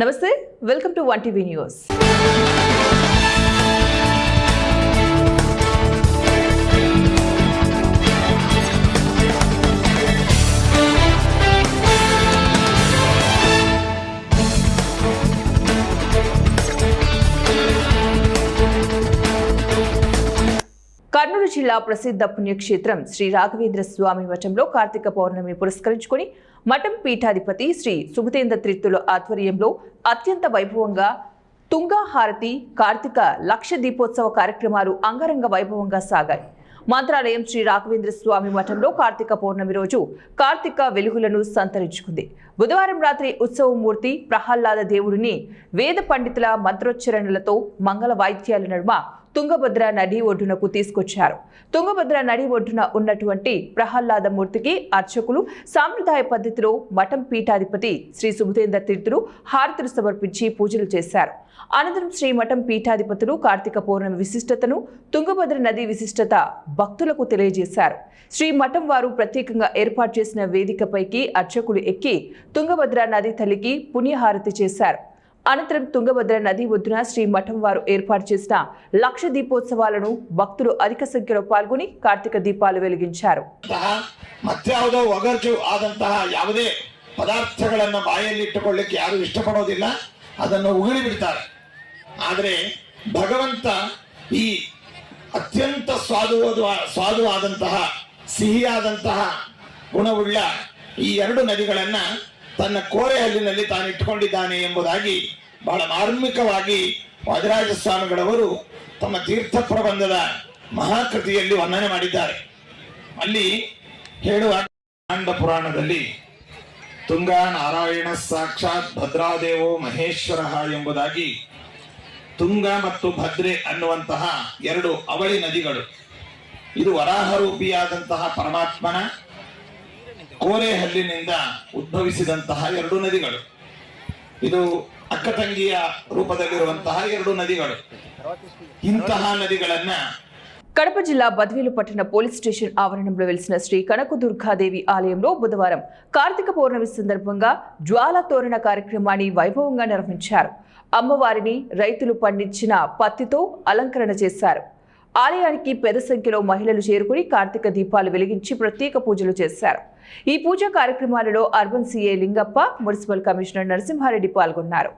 నమస్తే, welcome to 1 TV news. Kurnool జిల్లా ప్రసిద్ధ పుణ్యక్షేత్రం శ్రీ రాఘవేంద్ర స్వామి మఠంలో కార్తీక పౌర్ణమిని పురస్కరించుకుని మఠం పీఠాధిపతి శ్రీ సుబుధేంద్ర తీర్థుల ఆధ్వర్యంలో అత్యంత వైభవంగా తుంగాహారతి, కార్తీక లక్ష దీపోత్సవ కార్యక్రమాలు అంగరంగ వైభవంగా సాగాయి. మంత్రాలయం శ్రీ రాఘవేంద్ర స్వామి మఠంలో కార్తీక పౌర్ణమి రోజు కార్తీక వెలుగులను సంతరించుకుంది. బుధవారం రాత్రి ఉత్సవమూర్తి ప్రహ్లాద దేవుడిని వేద పండితుల మంత్రోచ్చరణలతో మంగళ వాయిద్యాల నడుమ తుంగభద్ర నది ఒడ్డునకు తీసుకొచ్చారు. తుంగభద్ర నది ఒడ్డున ఉన్నటువంటి ప్రహ్లాద మూర్తికి అర్చకులు సాంప్రదాయ పద్ధతిలో మఠం పీఠాధిపతి శ్రీ సుబుధేంద్ర తీర్థులు హారతులు సమర్పించి పూజలు చేశారు. అనంతరం శ్రీ మఠం పీఠాధిపతులు కార్తీక పౌర్ణమి విశిష్టతను, తుంగభద్ర నది విశిష్టత భక్తులకు తెలియజేశారు. శ్రీ మఠం వారు ప్రత్యేకంగా ఏర్పాటు చేసిన వేదికపైకి అర్చకులు ఎక్కి తుంగభద్ర నది తల్లికి పుణ్యహారతి చేశారు. అనంతరం తుంగభద్ర నది ఒడ్డున ಶ್ರೀ మఠం వారు ಏರ್ಪಾಡು చేసిన లక్ష దీపోత్సవాలను భక్తులు అధిక సంఖ్యలో పాల్గొని కార్తీక దీపాలు వెలిగించారు. ಮತ್ಯಾವುದೋ ಒಗರ್ಜು ಆದಂತಹ ಯಾವುದೇ ಪದಾರ್ಥಗಳನ್ನು ಬಾಯಲ್ಲಿ ಇಟ್ಟುಕೊಳ್ಳಿಕ್ಕೆ ಯಾರು ಇಷ್ಟಪಡೋದಿಲ್ಲ, ಅದನ್ನು ಉಗುಳಿ ಬಿಡ್ತಾರೆ. ಆದರೆ ಭಗವಂತ ಈ ಅತ್ಯಂತ ಸ್ವಾದುವಾದಂತಹ ಸಿಹಿಯಾದಂತಹ ಗುಣವುಳ್ಳ ಈ ಎರಡು ನದಿಗಳನ್ನ ತನ್ನ ಕೋರೆ ಹಲ್ಲಿನಲ್ಲಿ ತಾನು ಇಟ್ಟುಕೊಂಡಿದ್ದಾನೆ ಎಂಬುದಾಗಿ ಬಹಳ ಮಾರ್ಮಿಕವಾಗಿ ವಾದಿರಾಜ ಸ್ವಾಮಿಗಳವರು ತಮ್ಮ ತೀರ್ಥ ಪ್ರಬಂಧದ ಮಹಾಕೃತಿಯಲ್ಲಿ ವರ್ಣನೆ ಮಾಡಿದ್ದಾರೆ. ಅಲ್ಲಿ ಹೇಳುವ ಕಾಂಡ ಪುರಾಣದಲ್ಲಿ ತುಂಗಾ ನಾರಾಯಣ ಸಾಕ್ಷಾತ್ ಭದ್ರಾದೇವೋ ಮಹೇಶ್ವರ ಎಂಬುದಾಗಿ ತುಂಗ ಮತ್ತು ಭದ್ರೆ ಅನ್ನುವಂತಹ ಎರಡು ಅವಳಿ ನದಿಗಳು, ಇದು ವರಾಹರೂಪಿಯಾದಂತಹ ಪರಮಾತ್ಮನ ಕೋರೆ ಹಲ್ಲಿನಿಂದ ಉದ್ಭವಿಸಿದಂತಹ ಎರಡು ನದಿಗಳು. ಇದು ಅಕ್ಕ ತಂಗಿಯ ರೂಪದಲ್ಲಿರುವಂತಹ ಎರಡು ನದಿಗಳು. ಇಂತಹ ನದಿಗಳನ್ನ కడప జిల్లా బద్వేలు పట్టణ పోలీస్ స్టేషన్ ఆవరణంలో వెలిసిన శ్రీ కనకదుర్గాదేవి ఆలయంలో బుధవారం కార్తీక పౌర్ణమి సందర్భంగా జ్వాల తోరణ కార్యక్రమాన్ని వైభవంగా నిర్వహించారు. అమ్మవారిని రైతులు పండించిన పత్తితో అలంకరణ చేశారు. ఆలయానికి పెద్ద సంఖ్యలో మహిళలు చేరుకుని కార్తీక దీపాలు వెలిగించి ప్రత్యేక పూజలు చేశారు. ఈ పూజా కార్యక్రమాలలో urban CI Lingappa, municipal commissioner Narasimha Reddy పాల్గొన్నారు.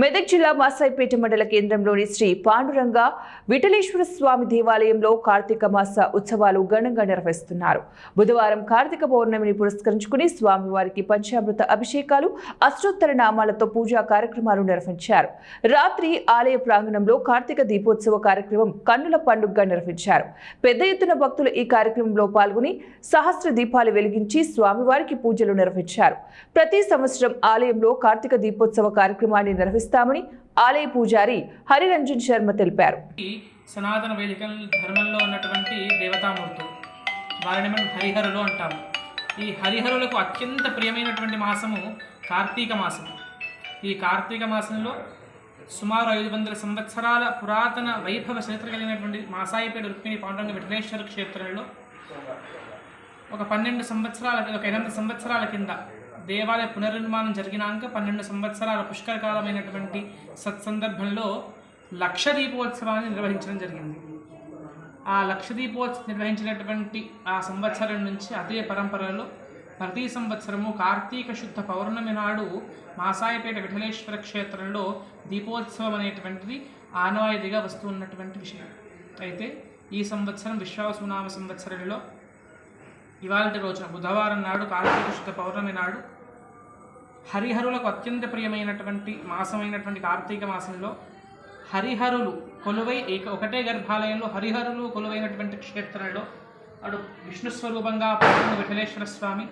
మెదక్ జిల్లా మాసాయిపేట మండల కేంద్రంలోని శ్రీ పాండురంగ విఠలేశ్వర స్వామి దేవాలయంలో కార్తీక మాస ఉత్సవాలు ఘనంగా నిర్వహిస్తున్నారు. బుధవారం కార్తీక పౌర్ణమిని పురస్కరించుకుని స్వామివారికి పంచామృత అభిషేకాలు, అష్టోత్తర నామాలతో పూజా కార్యక్రమాలు నిర్వహించారు. రాత్రి ఆలయ ప్రాంగణంలో కార్తీక దీపోత్సవ కార్యక్రమం కన్నుల పండుగగా నిర్వహించారు. పెద్ద ఎత్తున భక్తులు ఈ కార్యక్రమంలో పాల్గొని సహస్ర దీపాలు వెలిగించి స్వామివారికి పూజలు నిర్వహించారు. ప్రతి సంవత్సరం ఆలయంలో కార్తీక దీపోత్సవ కార్యక్రమాన్ని నిర్వహిస్తామని ఆలయ పూజారి హరిరంజన్ శర్మ తెలిపారు. సనాతన వేదిక ధర్మంలో ఉన్నటువంటి దేవతామూర్తులు, వారిని మనం హరిహరులు అంటాము. ఈ హరిహరులకు అత్యంత ప్రియమైనటువంటి మాసము కార్తీక మాసం. ఈ కార్తీక మాసంలో సుమారు 500 సంవత్సరాల పురాతన వైభవ చరిత్ర కలిగినటువంటి మాసాయిపేట రుక్మిణి పాండురంగ విఠలేశ్వర క్షేత్రంలో ఒక 8 సంవత్సరాల కింద దేవాలయ పునర్నిర్మాణం జరిగినాక 12 సంవత్సరాల పుష్కరకాలమైనటువంటి సత్సందర్భంలో లక్ష దీపోత్సవాన్ని నిర్వహించడం జరిగింది. ఆ లక్ష దీపోత్సవం నిర్వహించినటువంటి ఆ సంవత్సరం నుంచి అదే పరంపరలో ప్రతి సంవత్సరము కార్తీక శుద్ధ పౌర్ణమి నాడు మాసాయిపేట విఠలేశ్వర క్షేత్రంలో దీపోత్సవం అనేటువంటిది ఆనవాయితీగా వస్తూ ఉన్నటువంటి విషయం. అయితే ఈ సంవత్సరం విశ్వావసునామ సంవత్సరంలో ఇవాళ రోజున బుధవారం నాడు కార్తీక శుద్ధ పౌర్ణమి నాడు హరిహరులకు అత్యంత ప్రియమైనటువంటి మాసమైనటువంటి కార్తీక మాసంలో హరిహరులు కొలువై ఒకటే గర్భాలయంలో హరిహరులు కొలువైనటువంటి క్షేత్రంలో అటు విష్ణు స్వరూపంగా పాల్గొన్న విఠలేశ్వర స్వామి,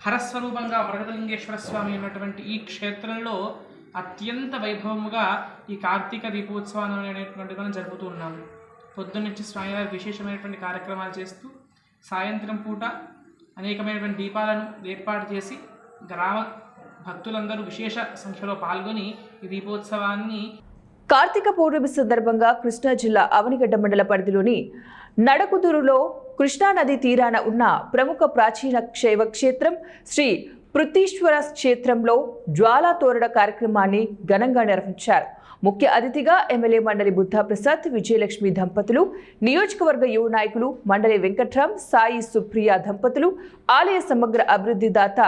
హరస్వరూపంగా వరదలింగేశ్వర స్వామి ఉన్నటువంటి ఈ క్షేత్రంలో అత్యంత వైభవముగా ఈ కార్తీక దీపోత్సవాలు అనేటువంటిది మనం జరుపుతూ ఉన్నాము. పొద్దున్నుంచి స్వామివారి విశేషమైనటువంటి కార్యక్రమాలు చేస్తూ సాయంత్రం పూట అనేకమైనటువంటి దీపాలను ఏర్పాటు చేసి గ్రామ భక్తులందరూ విశేష సంఖ్యలో పాల్గొని ఈ దీపోత్సవాన్ని కార్తీక పౌర్ణమి సందర్భంగా కృష్ణా జిల్లా అవనిగడ్డ మండల పరిధిలోని నడకుదురులో కృష్ణానది తీరాన ఉన్న ప్రముఖ ప్రాచీన శైవ క్షేత్రం శ్రీ పృథ్వీశ్వర క్షేత్రంలో జ్వాలా తోరణ కార్యక్రమాన్ని ఘనంగా నిర్వహించారు. ముఖ్య అతిథిగా ఎమ్మెల్యే మండలి బుద్ధాప్రసాద్, విజయలక్ష్మి దంపతులు, నియోజకవర్గ యువ నాయకులు మండలి వెంకట్రామ్, సాయి సుప్రియ దంపతులు, ఆలయ సమగ్ర అభివృద్ధి దాత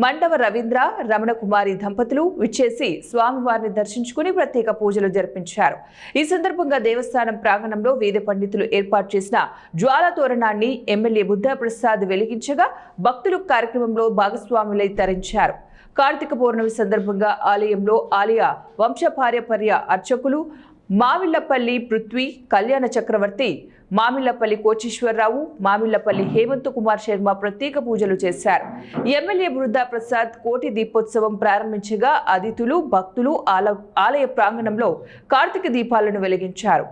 మండవ రవీంద్ర, రమణకుమారి దంపతులు విచ్చేసి స్వామివారిని దర్శించుకుని ప్రత్యేక పూజలు జరిపించారు. ఈ సందర్భంగా దేవస్థానం ప్రాంగణంలో వేద పండితులు ఏర్పాటు చేసిన జ్వాలా తోరణాన్ని ఎమ్మెల్యే బుద్ధాప్రసాద్ వెలిగించగా భక్తులు కార్యక్రమంలో భాగస్వాములై తరించారు. కార్తీక పౌర్ణమి సందర్భంగా ఆలయంలో ఆలయ వంశపార్యపర్య అర్చకులు మామిళ్లపల్లి పృథ్వీ, కళ్యాణ చక్రవర్తి, మామిళ్లపల్లి కోచేశ్వరరావు, మామిళ్లపల్లి హేమంత్ కుమార్ శర్మ ప్రత్యేక పూజలు చేశారు. ఎమ్మెల్యే బుద్ధాప్రసాద్ కోటి దీపోత్సవం ప్రారంభించగా అతిథులు, భక్తులు ఆలయ ప్రాంగణంలో కార్తీక దీపాలను వెలిగించారు.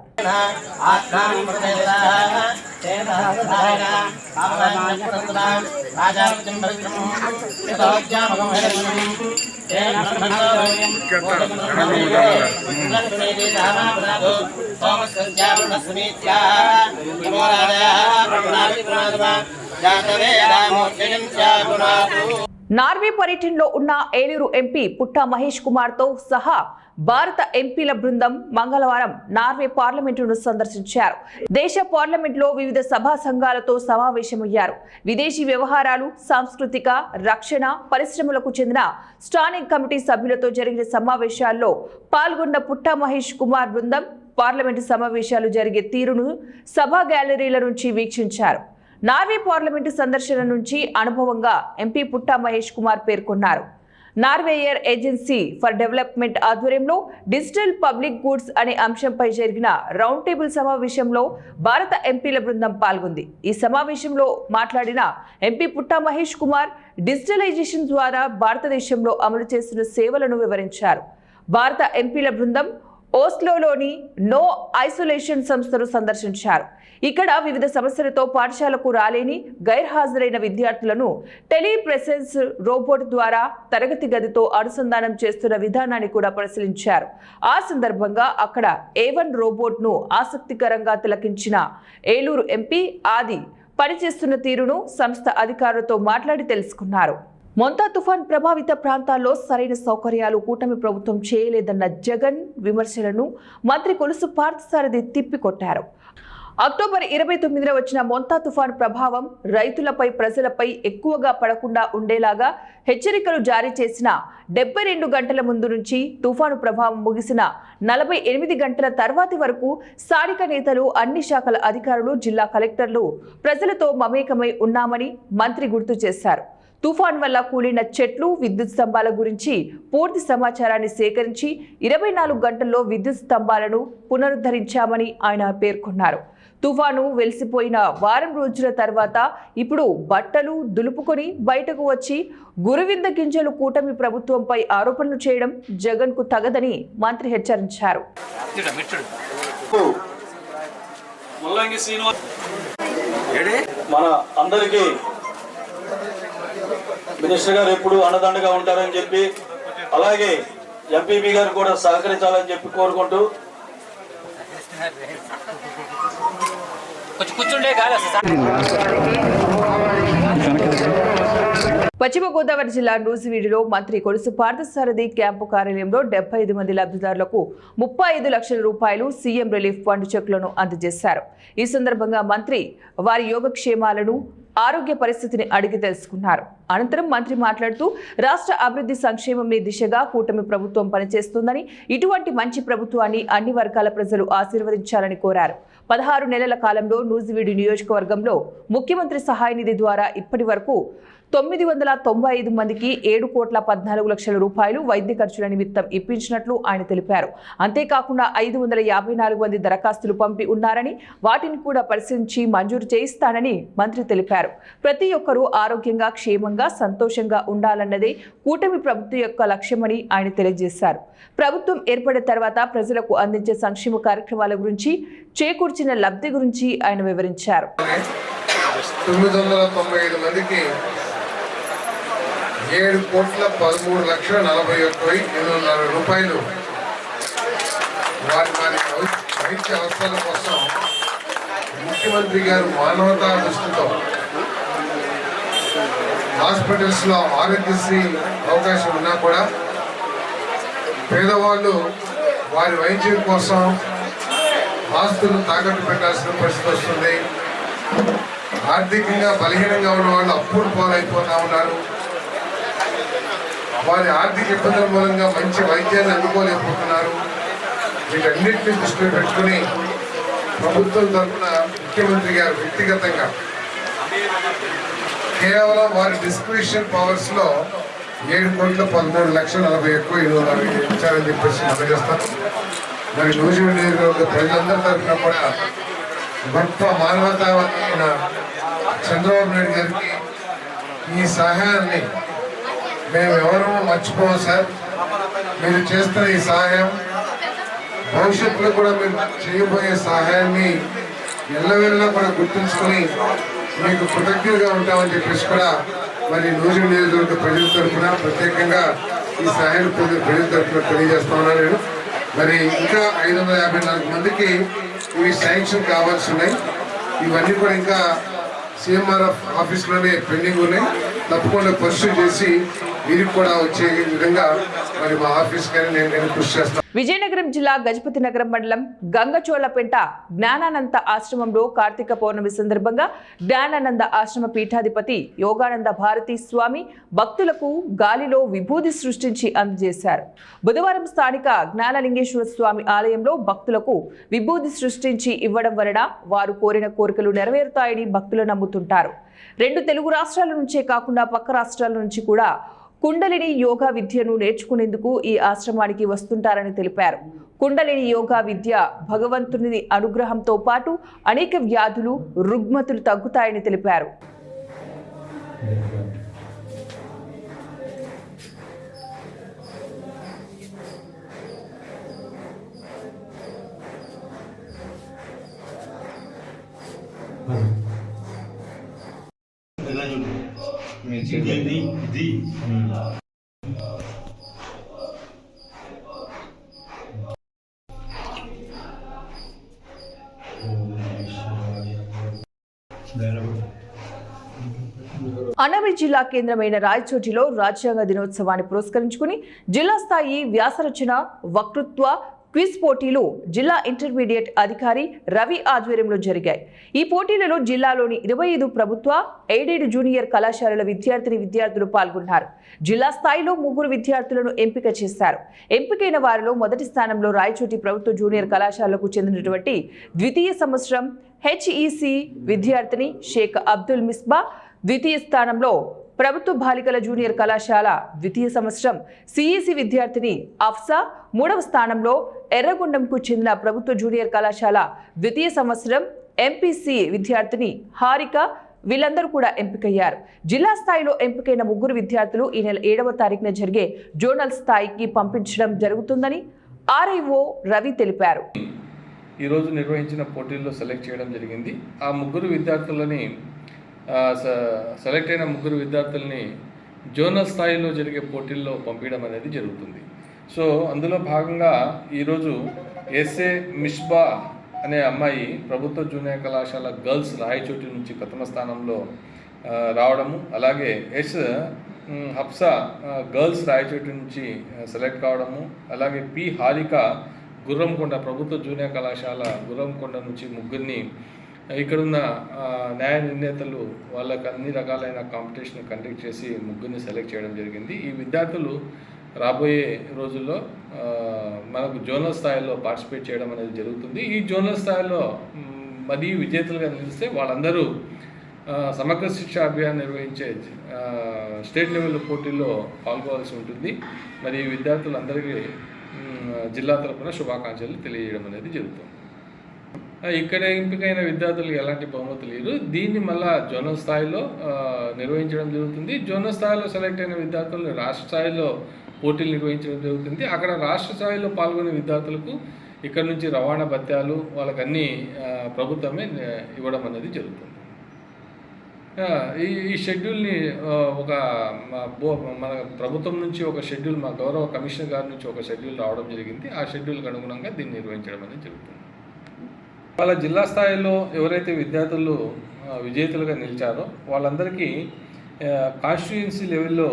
నార్వే పర్యటనలో ఉన్న ఏలూరు ఎంపీ పుట్టా మహేష్ కుమార్ తో సహా భారత ఎంపీల బృందం మంగళవారం నార్వే పార్లమెంటును సందర్శించారు. దేశ పార్లమెంట్లో వివిధ సభా సంఘాలతో సమావేశమయ్యారు. విదేశీ వ్యవహారాలు, సాంస్కృతిక, రక్షణ, పరిశ్రమలకు చెందిన స్టాండింగ్ కమిటీ సభ్యులతో జరిగిన సమావేశాల్లో పాల్గొన్న పుట్టా మహేష్ కుమార్ బృందం పార్లమెంటు సమావేశాలు జరిగే తీరును సభా గ్యాలరీల నుంచి వీక్షించారు. నార్వే పార్లమెంటు సందర్శన నుంచి అనుభవంగా ఎంపీ పుట్టా మహేష్ కుమార్ పేర్కొన్నారు. నార్వేయర్ ఏజెన్సీ ఫర్ డెవలప్మెంట్ ఆధ్వర్యంలో డిజిటల్ పబ్లిక్ గూడ్స్ అనే అంశంపై జరిగిన రౌండ్ టేబుల్ సమావేశంలో భారత ఎంపీల బృందం పాల్గొంది. ఈ సమావేశంలో మాట్లాడిన ఎంపీ పుట్టా మహేష్ కుమార్ డిజిటలైజేషన్ ద్వారా భారతదేశంలో అమలు చేస్తున్న సేవలను వివరించారు. భారత ఎంపీల బృందం ఓస్లోలోని నో ఐసోలేషన్ సంస్థను సందర్శించారు. ఇక్కడ వివిధ సమస్యలతో పాఠశాలకు రాలేని గైర్హాజరైన విద్యార్థులను టెలిప్రెసెన్స్ రోబోట్ ద్వారా తరగతి గదితో అనుసంధానం చేస్తున్న విధానాన్ని కూడా పరిశీలించారు. ఆ సందర్భంగా అక్కడ A1 రోబోట్ను ఆసక్తికరంగా తిలకించిన ఏలూరు ఎంపీ ఆది పనిచేస్తున్న తీరును సంస్థ అధికారులతో మాట్లాడి తెలుసుకున్నారు. మొంతా తుఫాన్ ప్రభావిత ప్రాంతాల్లో సరైన సౌకర్యాలు కూటమి ప్రభుత్వం చేయలేదన్న జగన్ విమర్శలను మంత్రి కొలుసు పార్థసారథి తిప్పికొట్టారు. అక్టోబర్ 29న వచ్చిన మొంతా తుఫాన్ ప్రభావం రైతులపై, ప్రజలపై ఎక్కువగా పడకుండా ఉండేలాగా హెచ్చరికలు జారీ చేసిన 72 గంటల ముందు నుంచి తుఫాను ప్రభావం ముగిసిన 48 గంటల తర్వాతి వరకు స్థానిక నేతలు, అన్ని శాఖల అధికారులు, జిల్లా కలెక్టర్లు ప్రజలతో మమేకమై ఉన్నామని మంత్రి గుర్తు చేశారు. తుఫాన్ వల్ల కూలిన చెట్లు, విద్యుత్ స్తంభాల గురించి పూర్తి సమాచారాన్ని సేకరించి 24 గంటల్లో విద్యుత్ స్తంభాలను పునరుద్ధరించామని ఆయన పేర్కొన్నారు. తుఫాను వెలిసిపోయిన వారం రోజుల తర్వాత ఇప్పుడు బట్టలు దులుపుకొని బయటకు వచ్చి గురువింద గింజలు కూటమి ప్రభుత్వంపై ఆరోపణలు చేయడం జగన్ కు తగదని మంత్రి హెచ్చరించారు. మన అందరికీ మినిస్టర్ గారు ఎప్పుడు అండదండగా ఉంటారని చెప్పి, అలాగే ఎంపీపీ గారు కూడా సహకరించాలని చెప్పి కోరుకుంటూ కూర్చుండే కాదు పశ్చిమ గోదావరి జిల్లా నూజివీడులో మంత్రి కొలుసు పార్థసారథి క్యాంపు కార్యాలయంలో 75 మంది లబ్ధిదారులకు 35 లక్షల రూపాయలు సీఎం రిలీఫ్ ఫండ్ చెక్కులను అందజేశారు. ఈ సందర్భంగా మంత్రి వారి యోగక్షేమాలను, ఆరోగ్య పరిస్థితిని అడిగి తెలుసుకున్నారు. అనంతరం మంత్రి మాట్లాడుతూ రాష్ట్ర అభివృద్ధి సంక్షేమమే దిశగా కూటమి ప్రభుత్వం పనిచేస్తుందని, ఇటువంటి మంచి ప్రభుత్వాన్ని అన్ని వర్గాల ప్రజలు ఆశీర్వదించాలని కోరారు. 16 నెలల కాలంలో నూజివీడు నియోజకవర్గంలో ముఖ్యమంత్రి సహాయ నిధి ద్వారా ఇప్పటి వరకు 995 మందికి 7,14,00,000 రూపాయలు వైద్య ఖర్చుల నిమిత్తం ఇప్పించినట్లు ఆయన తెలిపారు. అంతేకాకుండా 554 మంది దరఖాస్తులు పంపి ఉన్నారని, వాటిని కూడా పరిశీలించి మంజూరు చేయిస్తానని మంత్రి తెలిపారు. ప్రతి ఒక్కరూ ఆరోగ్యంగా, క్షేమంగా, సంతోషంగా ఉండాలన్నదే కూటమి ప్రభుత్వం యొక్క లక్ష్యమని ఆయన తెలియజేశారు. ప్రభుత్వం ఏర్పడిన తర్వాత ప్రజలకు అందించే సంక్షేమ కార్యక్రమాల గురించి, చేకూర్చిన లబ్ధి గురించి ఆయన వివరించారు. 995 మందికి 7,13,41,840 రూపాయలు వారి వైద్య అవసరాల కోసం ముఖ్యమంత్రి గారు మానవతా దృష్టితో హాస్పిటల్స్లో ఆరోగ్యశ్రీ అవకాశం ఉన్నా కూడా పేదవాళ్ళు వారి వైద్యం కోసం ఆస్తులు తాకట్టు పెట్టాల్సిన పరిస్థితి వస్తుంది. ఆర్థికంగా బలహీనంగా ఉన్న వాళ్ళు అప్పులు పాలైపోతా ఉన్నారు. వారి ఆర్థిక ఇబ్బందుల మూలంగా మంచి వైద్యాన్ని అందుకోలేకపోతున్నారు. వీటన్నిటిని దృష్టిలో పెట్టుకుని ప్రభుత్వం తరఫున ముఖ్యమంత్రి గారు వ్యక్తిగతంగా కేవలం వారి డిస్క్రిప్షన్ పవర్స్ లో 7,13,40,840 ఇచ్చారని చెప్పేసి అందజేస్తాను. మరి నూజివీడు నియోజకవర్గ ప్రజలందరి తరఫున కూడా గొప్ప మానవతావాదైన చంద్రబాబు నాయుడు గారికి ఈ సహాయాన్ని మేము ఎవరూ మర్చిపోము సార్. మీరు చేస్తున్న ఈ సహాయం భవిష్యత్తులో కూడా మీరు చేయబోయే సహాయాన్ని ఎల్లవెల్లా కూడా గుర్తుంచుకొని మీకు కృతజ్ఞతగా ఉంటామని చెప్పేసి కూడా మరి నూజివీడు నియోజకవర్గ ప్రజల తరఫున ప్రత్యేకంగా ఈ సహాయాన్ని ప్రజల తరఫున తెలియజేస్తా ఉన్నాను నేను. మరి ఇంకా 554 మందికి ఇవి శాంక్షన్ కావాల్సి ఉన్నాయి. ఇవన్నీ కూడా ఇంకా సిఎంఆర్ఎఫ్ ఆఫీస్లోనే పెండింగ్ ఉన్నాయి. తప్పకుండా పర్సూ చేసి వీరికి కూడా వచ్చే విధంగా మరి మా ఆఫీస్ కానీ నేను కృషి చేస్తాను. విజయనగరం జిల్లా గజపతి నగరం మండలం గంగచోళ్లపేట జ్ఞానానంద ఆశ్రమంలో కార్తీక పౌర్ణమి సందర్భంగా జ్ఞానానంద ఆశ్రమ పీఠాధిపతి యోగానంద భారతీ స్వామి భక్తులకు గాలిలో విభూది సృష్టించి అందజేశారు. బుధవారం స్థానిక జ్ఞానలింగేశ్వర స్వామి ఆలయంలో భక్తులకు విభూది సృష్టించి ఇవ్వడం వలన వారు కోరిన కోరికలు నెరవేరుతాయని భక్తులు నమ్ముతుంటారు. 2 తెలుగు రాష్ట్రాల నుంచే కాకుండా పక్క రాష్ట్రాల నుంచి కూడా కుండలిని యోగా విద్యను నేర్చుకునేందుకు ఈ ఆశ్రమానికి వస్తుంటారని తెలిపారు. కుండలిని యోగా విద్య భగవంతుని అనుగ్రహంతో పాటు అనేక వ్యాధులు, రుగ్మతులు తగ్గుతాయని తెలిపారు. అన్నమయ్య జిల్లా కేంద్రమైన రాయచోటిలో రాజ్యాంగ దినోత్సవాన్ని పురస్కరించుకుని జిల్లా స్థాయి వ్యాసరచన, వక్తృత్వ, క్విజ్ పోటీలు జిల్లా ఇంటర్మీడియట్ అధికారి రవి ఆధ్వర్యంలో జరిగాయి. ఈ పోటీలలో జిల్లాలోని 25 ప్రభుత్వ, ఎయిడెడ్ జూనియర్ కళాశాలల విద్యార్థులు పాల్గొన్నారు. జిల్లా స్థాయిలో 3 విద్యార్థులను ఎంపిక చేశారు. ఎంపికైన వారిలో మొదటి స్థానంలో రాయచోటి ప్రభుత్వ జూనియర్ కళాశాలకు చెందినటువంటి ద్వితీయ సంవత్సరం HEC విద్యార్థిని షేక్ అబ్దుల్ మిస్బా, ద్వితీయ స్థానంలో ప్రభుత్వ బాలికల జూనియర్ కళాశాల ద్వితీయ సంవత్సరం CEC విద్యార్థిని అఫ్సా, 3వ స్థానంలో ఎర్రగొండంకు చెందిన ప్రభుత్వ జూనియర్ కళాశాల ద్వితీయ సంవత్సరం MPC విద్యార్థిని హారిక, వీళ్ళందరూ కూడా ఎంపికయ్యారు. జిల్లా స్థాయిలో ఎంపికైన 3 విద్యార్థులు ఈ నెల 7వ తారీఖున జరిగే జోనల్ స్థాయికి పంపించడం జరుగుతుందని RIO రవి తెలిపారు. ఈరోజు నిర్వహించిన పోటీల్లో సెలెక్ట్ చేయడం జరిగింది. ఆ 3 విద్యార్థులని సెలెక్ట్ అయిన 3 విద్యార్థుల్ని జోనల్ స్థాయిలో జరిగే పోటీల్లో పంపించడం అనేది జరుగుతుంది. సో అందులో భాగంగా ఈరోజు ఎస్ఏ మిస్బా అనే అమ్మాయి ప్రభుత్వ జూనియర్ కళాశాల గర్ల్స్ రాయచోటి నుంచి ప్రథమ స్థానంలో రావడము, అలాగే హప్సా గర్ల్స్ రాయచోటి నుంచి సెలెక్ట్ కావడము, అలాగే పి హారిక గుర్రంకొండ ప్రభుత్వ జూనియర్ కళాశాల గుర్రంకొండ నుంచి ముగ్గురిని ఇక్కడున్న న్యాయ నిర్ణేతలు వాళ్ళకి అన్ని రకాలైన కాంపిటీషన్ కండక్ట్ చేసి ముగ్గురిని సెలెక్ట్ చేయడం జరిగింది. ఈ విద్యార్థులు రాబోయే రోజుల్లో మనకు జోనల్ స్థాయిలో పార్టిసిపేట్ చేయడం అనేది జరుగుతుంది. ఈ జోనల్ స్థాయిలో మరి విజేతలుగా నిలిస్తే వాళ్ళందరూ సమగ్ర శిక్షా అభియాన్ నిర్వహించే స్టేట్ లెవెల్ పోటీల్లో పాల్గొవాల్సి ఉంటుంది. మరి విద్యార్థులందరికీ జిల్లా తరఫున శుభాకాంక్షలు తెలియజేయడం అనేది జరుగుతుంది. ఇక్కడ ఎంపికైన విద్యార్థులకు ఎలాంటి బహుమతులు లేరు. దీన్ని మళ్ళా జోనల్ స్థాయిలో నిర్వహించడం జరుగుతుంది. జోనల్ స్థాయిలో సెలెక్ట్ అయిన విద్యార్థులను రాష్ట్ర స్థాయిలో పోటీలు నిర్వహించడం జరుగుతుంది. అక్కడ రాష్ట్ర స్థాయిలో పాల్గొనే విద్యార్థులకు ఇక్కడ నుంచి రవాణా భత్యాలు వాళ్ళకన్నీ ప్రభుత్వమే ఇవ్వడం అనేది జరుగుతుంది. ఈ షెడ్యూల్ని మన ప్రభుత్వం నుంచి ఒక షెడ్యూల్, మా గౌరవ కమిషనర్ గారి నుంచి ఒక షెడ్యూల్ రావడం జరిగింది. ఆ షెడ్యూల్కి అనుగుణంగా దీన్ని నిర్వహించడం అనేది జరుగుతుంది. వాళ్ళ జిల్లా స్థాయిలో ఎవరైతే విద్యార్థులు విజేతలుగా నిలిచారో వాళ్ళందరికీ కాన్స్టిట్యుయెన్సీ లెవెల్లో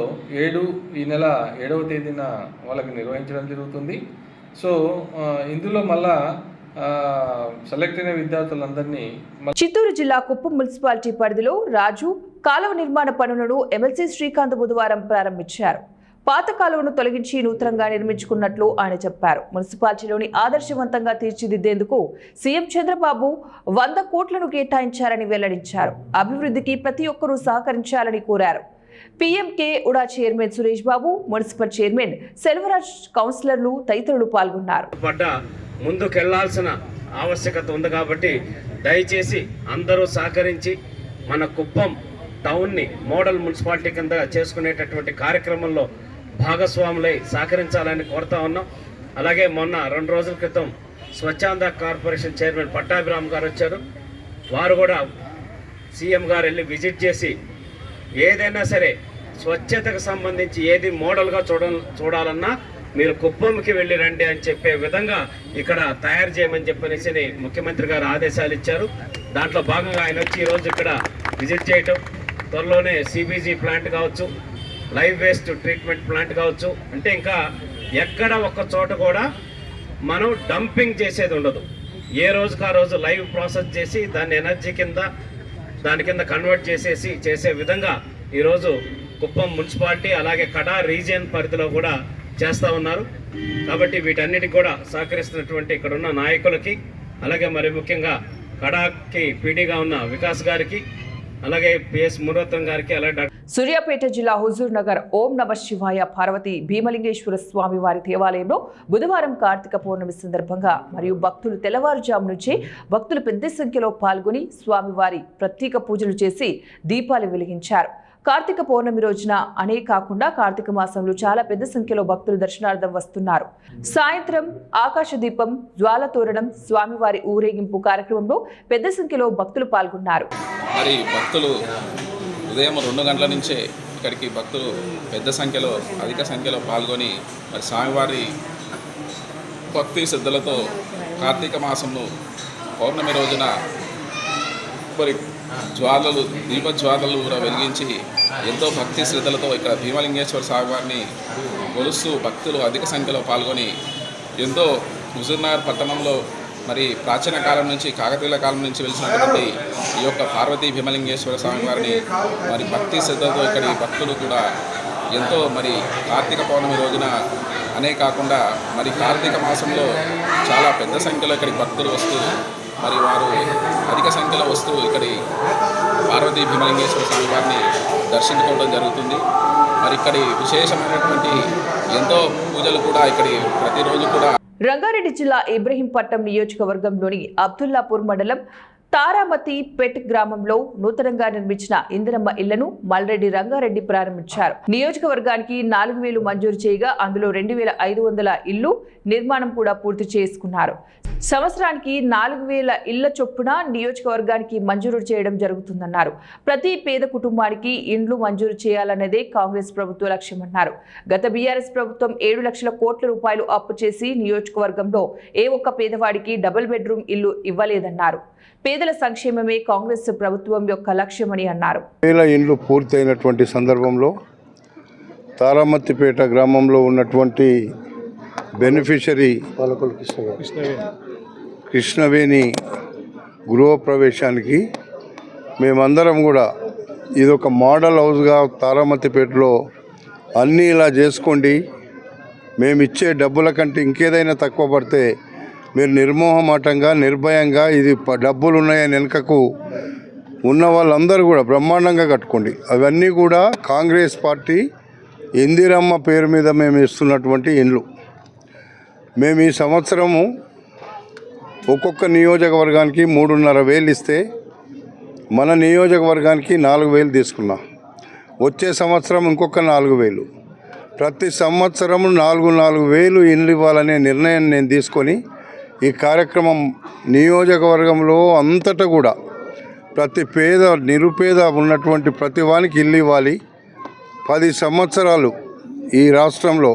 ఈ నెల 7వ తేదీన వాళ్ళకి నిర్వహించడం జరుగుతుంది. సో ఇందులో మళ్ళా సెలెక్ట్ అయిన విద్యార్థులందరినీ చిత్తూరు జిల్లా కుప్పం మున్సిపాలిటీ పరిధిలో రాజు కాలువ నిర్మాణ పనులను ఎమ్మెల్సీ శ్రీకాంత్ బుధవారం ప్రారంభించారు. పాత కాలువను తొలగించి నూతనంగా నిర్మించుకున్నట్లు ఆయన చెప్పారు. మున్సిపాలిటీలోని ఆదర్శవంతంగా తీర్చిదిద్దేందుకు సీఎం చంద్రబాబు 100 కోట్లను కేటాయించారని వెల్లడించారు. అభివృద్ధికి ప్రతి ఒక్కరూ సహకరించాలని కోరారు. పీఎంకే ఉడా chairman Suresh Babu, municipal chairman Selvaraj, కౌన్సిలర్లు తదితరులు పాల్గొన్నారు. ముందుకెళ్లాల్సిన ఆవశ్యకత ఉంది కాబట్టి దయచేసి అందరూ సహకరించి మన కుప్పం టౌన్ని మోడల్ మున్సిపాలిటీ కింద చేసుకునేటటువంటి కార్యక్రమంలో భాగస్వాములై సహకరించాలని కోరుతా ఉన్నాం. అలాగే మొన్న 2 రోజుల క్రితం స్వచ్ఛంద కార్పొరేషన్ చైర్మన్ పట్టాభిరామ్ గారు వచ్చారు. వారు కూడా సీఎం గారు వెళ్ళి విజిట్ చేసి ఏదైనా సరే స్వచ్ఛతకు సంబంధించి ఏది మోడల్గా చూడాలన్నా మీరు కుప్పంకి వెళ్ళి రండి అని చెప్పే విధంగా ఇక్కడ తయారు చేయమని చెప్పనేసి ముఖ్యమంత్రి గారు ఆదేశాలు ఇచ్చారు. దాంట్లో భాగంగా ఆయన వచ్చి ఈరోజు ఇక్కడ విజిట్ చేయటం, త్వరలోనే సిబిజీ ప్లాంట్ కావచ్చు, లైవ్ వేస్ట్ ట్రీట్మెంట్ ప్లాంట్ కావచ్చు, అంటే ఇంకా ఎక్కడ ఒక్క చోట కూడా మనం డంపింగ్ చేసేది ఉండదు. ఏ రోజుకు ఆ రోజు లైవ్ ప్రాసెస్ చేసి దాన్ని ఎనర్జీ కింద దాని కింద కన్వర్ట్ చేసే విధంగా ఈరోజు కుప్పం మున్సిపాలిటీ అలాగే కడా రీజియన్ పరిధిలో కూడా చేస్తూ ఉన్నారు. కాబట్టి వీటన్నిటికి కూడా సహకరిస్తున్నటువంటి ఇక్కడ ఉన్న నాయకులకి, అలాగే మరి ముఖ్యంగా కడాకి పీడీగా ఉన్న వికాస్ గారికి, అలాగే పిఎస్ మురత్నం గారికి, అలాగే సూర్యాపేట జిల్లా హుజూర్ నగర్ ఓం నమ శివాయ పార్వతి భీమలింగేశ్వర స్వామి వారి దేవాలయంలో బుధవారం కార్తీక పౌర్ణమి సందర్భంగా మరియు భక్తులు తెల్లవారుజాము నుంచే భక్తులు పెద్ద సంఖ్యలో పాల్గొని స్వామివారి ప్రత్యేక పూజలు చేసి దీపాలు వెలిగించారు. కార్తీక పౌర్ణమి రోజున అనే కాకుండా కార్తీక మాసంలో చాలా పెద్ద సంఖ్యలో భక్తులు దర్శనార్థం వస్తున్నారు. సాయంత్రం ఆకాశ దీపం, జ్వాల తోరణం, స్వామివారి ఊరేగింపు కార్యక్రమంలో పెద్ద సంఖ్యలో భక్తులు పాల్గొన్నారు. మరి భక్తులు ఉదయం 2 గంటల నుంచే ఇక్కడికి భక్తులు పెద్ద సంఖ్యలో, అధిక సంఖ్యలో పాల్గొని మరి స్వామివారి భక్తి శ్రద్ధలతో కార్తీక మాసంలో పౌర్ణమి రోజున మరి దీపజ్వాలలు కూడా వెలిగించి ఎంతో భక్తి శ్రద్ధలతో ఇక్కడ భీమలింగేశ్వర స్వామివారిని కొలుస్తూ భక్తులు అధిక సంఖ్యలో పాల్గొని ఎంతో హుజూర్నగర్ పట్టణంలో మరి ప్రాచీన కాలం నుంచి, కాకతీయుల కాలం నుంచి వెలిసినటువంటి ఈ యొక్క పార్వతీ భీమలింగేశ్వర స్వామివారిని మరి భక్తి శ్రద్ధలతో ఇక్కడి భక్తులు కూడా ఎంతో మరి కార్తీక పౌర్ణమి రోజున అనే కాకుండా మరి కార్తీక మాసంలో చాలా పెద్ద సంఖ్యలో ఇక్కడికి భక్తులు వస్తూ మరి వారు అధిక సంఖ్యలో వస్తూ ఇక్కడి పార్వతీ భీమలింగేశ్వర స్వామి వారిని దర్శించుకోవడం జరుగుతుంది. మరి ఇక్కడి విశేషమైనటువంటి ఎంతో పూజలు కూడా ఇక్కడి ప్రతిరోజు కూడా. రంగారెడ్డి జిల్లా ఇబ్రహీంపట్నం నియోజకవర్గంలోని అబ్దుల్లాపూర్ మండలం తారామతి పెట్ గ్రామంలో నూతనంగా నిర్మించిన ఇందిరమ్మ ఇళ్లను మల్రెడ్డి రంగారెడ్డి ప్రారంభించారు. నియోజకవర్గానికి 4,000 మంజూరు చేయగా అందులో 2,500 ఇళ్లు నిర్మాణం కూడా పూర్తి చేసుకున్నారు. సంవత్సరానికి 4,000 ఇళ్ల చొప్పున నియోజకవర్గానికి మంజూరు చేయడం జరుగుతుందన్నారు. ప్రతి పేద కుటుంబానికి ఇండ్లు మంజూరు చేయాలన్నదే కాంగ్రెస్ ప్రభుత్వ లక్ష్యమన్నారు. గత బీఆర్ఎస్ ప్రభుత్వం 7 లక్షల కోట్ల రూపాయలు అప్పు చేసి నియోజకవర్గంలో ఏ ఒక్క పేదవాడికి డబుల్ బెడ్రూమ్ ఇల్లు ఇవ్వలేదన్నారు. పేదల సంక్షేమమే కాంగ్రెస్ ప్రభుత్వం యొక్క లక్ష్యమని అన్నారు. వేల ఇండ్లు పూర్తయినటువంటి సందర్భంలో తారామత్తిపేట గ్రామంలో ఉన్నటువంటి బెనిఫిషరీ కృష్ణవేణి గృహప్రవేశానికి మేమందరం కూడా ఇదొక మోడల్ హౌస్గా తారామత్తిపేటలో అన్నీ ఇలా చేసుకోండి, మేము ఇచ్చే డబ్బుల కంటే ఇంకేదైనా తక్కువ పడితే మీరు నిర్మోహమాటంగా నిర్భయంగా ఇది డబ్బులు ఉన్నాయని వెనుకకు ఉన్న వాళ్ళందరూ కూడా బ్రహ్మాండంగా కట్టుకోండి. అవన్నీ కూడా కాంగ్రెస్ పార్టీ ఇందిరమ్మ పేరు మీద మేము ఇస్తున్నటువంటి ఇండ్లు. మేము ఈ సంవత్సరము ఒక్కొక్క నియోజకవర్గానికి 3,500 ఇస్తే మన నియోజకవర్గానికి 4,000 తీసుకున్నాం. వచ్చే సంవత్సరం ఇంకొక 4,000, ప్రతి సంవత్సరం 4,000 ఇండ్లు ఇవ్వాలనే నిర్ణయం నేను తీసుకొని ఈ కార్యక్రమం నియోజకవర్గంలో అంతటా కూడా ప్రతి పేద నిరుపేద ఉన్నటువంటి ప్రతి వానికి ఇల్లు ఇవ్వాలి. 10 సంవత్సరాలు ఈ రాష్ట్రంలో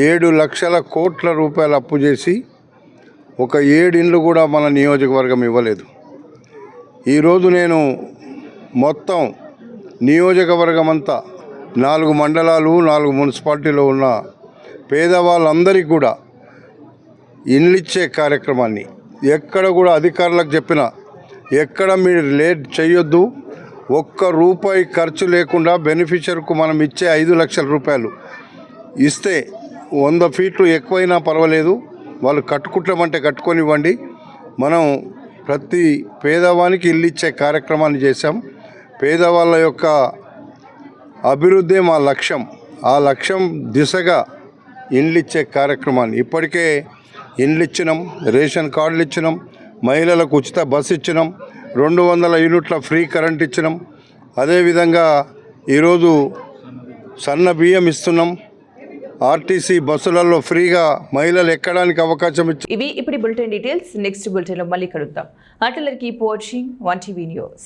7 లక్షల కోట్ల రూపాయలు అప్పు చేసి ఒక 7 ఇండ్లు కూడా మన నియోజకవర్గం ఇవ్వలేదు. ఈరోజు నేను మొత్తం నియోజకవర్గం అంతా 4 మండలాలు 4 మున్సిపాలిటీలో ఉన్న పేదవాళ్ళందరికీ కూడా ఇండ్లు ఇచ్చే కార్యక్రమాన్ని ఎక్కడ కూడా అధికారులకు చెప్పిన ఎక్కడ మీరు లేట్ చేయొద్దు. ₹1 ఖర్చు లేకుండా బెనిఫిషరీకు మనం ఇచ్చే 5 లక్షల రూపాయలు ఇస్తే 100 ఫీట్లు ఎక్కువైనా పర్వాలేదు, వాళ్ళు కట్టుకుంటామంటే కట్టుకొనివ్వండి. మనం ప్రతి పేదవానికి ఇల్లు ఇచ్చే కార్యక్రమాన్ని చేశాం. పేదవాళ్ళ యొక్క అభివృద్ధి మా లక్ష్యం. ఆ లక్ష్యం దిశగా ఇండ్లు ఇచ్చే కార్యక్రమాన్ని ఇప్పటికే ఇండ్లు ఇచ్చినాం, రేషన్ కార్డులు ఇచ్చినాం, మహిళలకు ఉచిత బస్సు ఇచ్చినాం, 200 యూనిట్ల ఫ్రీ కరెంట్ ఇచ్చినాం. అదేవిధంగా ఈరోజు సన్న బియ్యం ఇస్తున్నాం. ఆర్టీసీ బస్సులలో ఫ్రీగా మహిళలు ఎక్కడానికి అవకాశం ఇచ్చి. ఇవి ఇప్పుడు బులెటిన్ డీటెయిల్స్. నెక్స్ట్ బులెటిన్లో మళ్ళీ కలుద్దాం. అట్లర్ కీప్ వాచింగ్ 1TV న్యూస్.